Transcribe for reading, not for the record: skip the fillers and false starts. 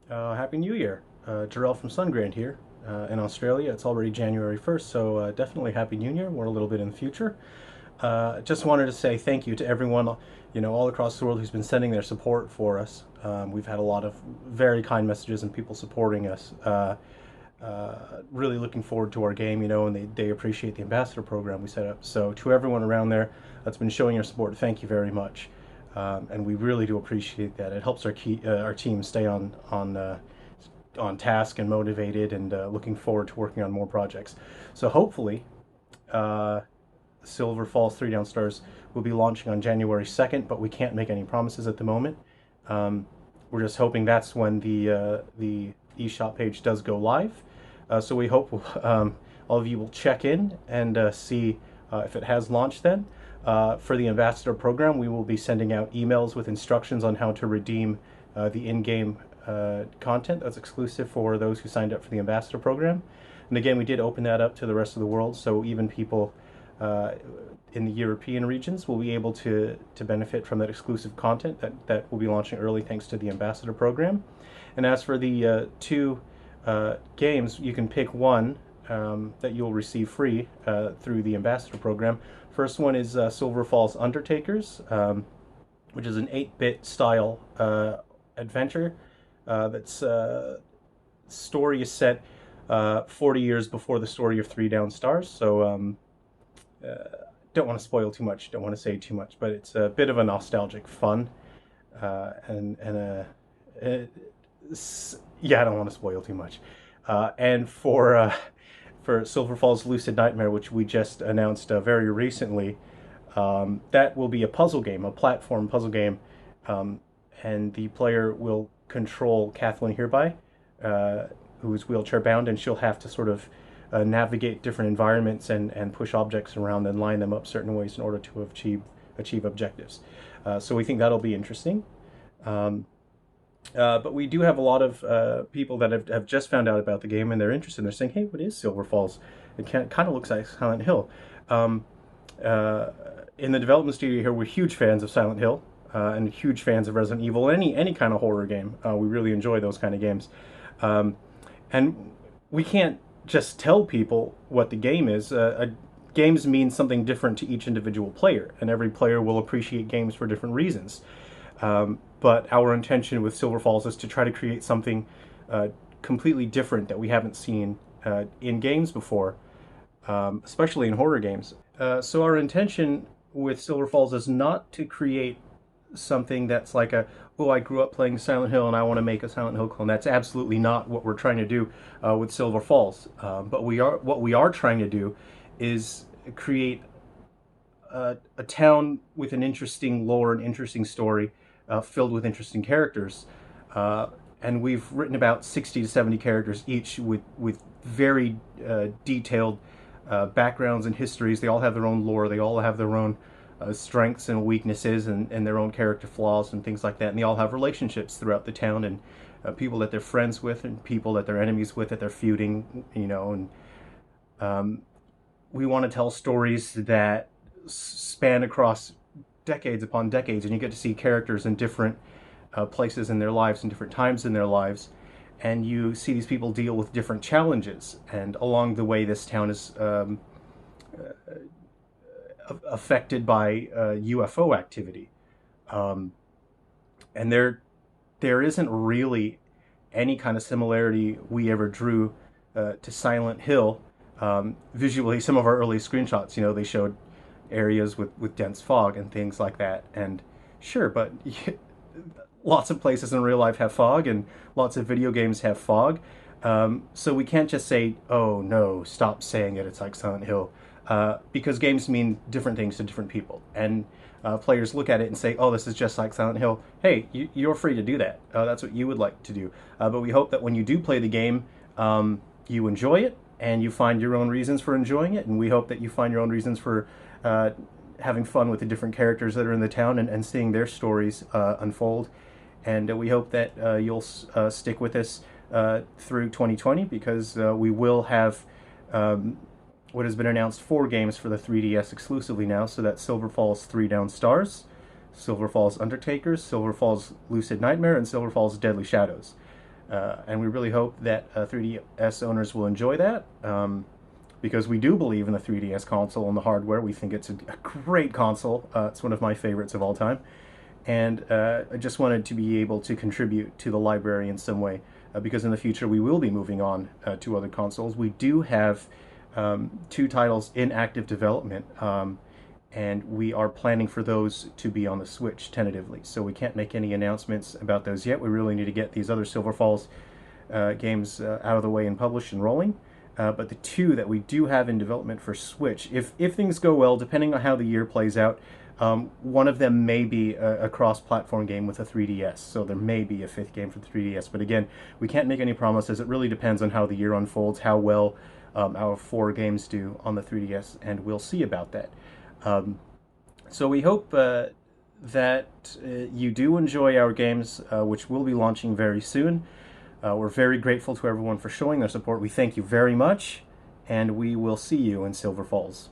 Happy New Year. Jarrell from Sungrand here in Australia. It's already January 1st, so definitely Happy New Year. We're a little bit in the future. Just wanted to say thank you to everyone, all across the world who's been sending their support for us. We've had a lot of very kind messages and people supporting us. Really looking forward to our game, and they appreciate the ambassador program we set up. So to everyone around there that's been showing your support, thank you very much. And we really do appreciate that. It helps our team stay on task and motivated, and looking forward to working on more projects. So hopefully, uh, Silver Falls Three Down Stars will be launching on January 2nd, but we can't make any promises at the moment. Um, we're just hoping that's when the eShop page does go live. So we hope all of you will check in and see if it has launched then. For the ambassador program, we will be sending out emails with instructions on how to redeem the in-game content that's exclusive for those who signed up for the ambassador program. And again, we did open that up to the rest of the world, so even people uh, in the European regions will be able to benefit from that exclusive content that will be launching early thanks to the ambassador program. And as for the two games, you can pick one that you'll receive free through the ambassador program. First one is Silver Falls Undertakers, which is an 8-bit style adventure that's story is set 40 years before the story of Three Down Stars. So uh, don't want to spoil too much, don't want to say too much, but it's a bit of a nostalgic fun, and yeah, I don't want to spoil too much. And for Silver Falls Lucid Nightmare, which we just announced very recently, that will be a puzzle game, a platform puzzle game, um, and the player will control Kathleen Hereby, uh, who is wheelchair bound, and she'll have to sort of navigate different environments and push objects around and line them up certain ways in order to achieve objectives. So we think that'll be interesting. Um, but we do have a lot of people that have just found out about the game, and they're interested. They're saying, "Hey, what is Silver Falls? It kind of looks like Silent Hill." Um, uh, in the development studio here, we're huge fans of Silent Hill and huge fans of Resident Evil. Any kind of horror game, we really enjoy those kind of games, um, and we can't just tell people what the game is. Games mean something different to each individual player, and every player will appreciate games for different reasons. But our intention with Silver Falls is to try to create something completely different that we haven't seen in games before, especially in horror games. So our intention with Silver Falls is not to create something that's like oh, I grew up playing Silent Hill and I want to make a Silent Hill clone. That's absolutely not what we're trying to do with Silver Falls. But what we are trying to do is create a town with an interesting lore, an interesting story, filled with interesting characters. And we've written about 60 to 70 characters each with very detailed backgrounds and histories. They all have their own lore. They all have their own strengths and weaknesses, and their own character flaws and things like that. And they all have relationships throughout the town, and people that they're friends with and people that they're enemies with, that they're feuding, and um, we want to tell stories that span across decades upon decades, and you get to see characters in different places in their lives and different times in their lives, and you see these people deal with different challenges. And along the way, this town is affected by UFO activity, um, and there isn't really any kind of similarity we ever drew to Silent Hill. Visually, some of our early screenshots, they showed areas with dense fog and things like that. And sure, but lots of places in real life have fog, and lots of video games have fog. So we can't just say, "Oh no, stop saying it. It's like Silent Hill," because games mean different things to different people, and players look at it and say, "Oh, this is just like Silent Hill." Hey, you're free to do that. That's what you would like to do. But we hope that when you do play the game, you enjoy it and you find your own reasons for enjoying it, and we hope that you find your own reasons for uh, having fun with the different characters that are in the town, and seeing their stories unfold. And we hope that you'll stick with us through 2020, because we will have what has been announced 4 games for the 3DS exclusively now. So that's Silver Falls Three Down Stars, Silver Falls Undertakers, Silver Falls Lucid Nightmare, and Silver Falls Deadly Shadows. And we really hope that 3DS owners will enjoy that. Because we do believe in the 3DS console and the hardware. We think it's a great console. It's one of my favorites of all time. And I just wanted to be able to contribute to the library in some way, because in the future we will be moving on to other consoles. We do have 2 titles in active development, and we are planning for those to be on the Switch tentatively. So we can't make any announcements about those yet. We really need to get these other Silver Falls games out of the way and published and rolling. But the 2 that we do have in development for Switch, if things go well, depending on how the year plays out, one of them may be a cross-platform game with a 3DS, so there may be a 5th game for the 3DS. But again, we can't make any promises. It really depends on how the year unfolds, how well our 4 games do on the 3DS, and we'll see about that. So we hope that you do enjoy our games, which will be launching very soon. We're very grateful to everyone for showing their support. We thank you very much, and we will see you in Silver Falls.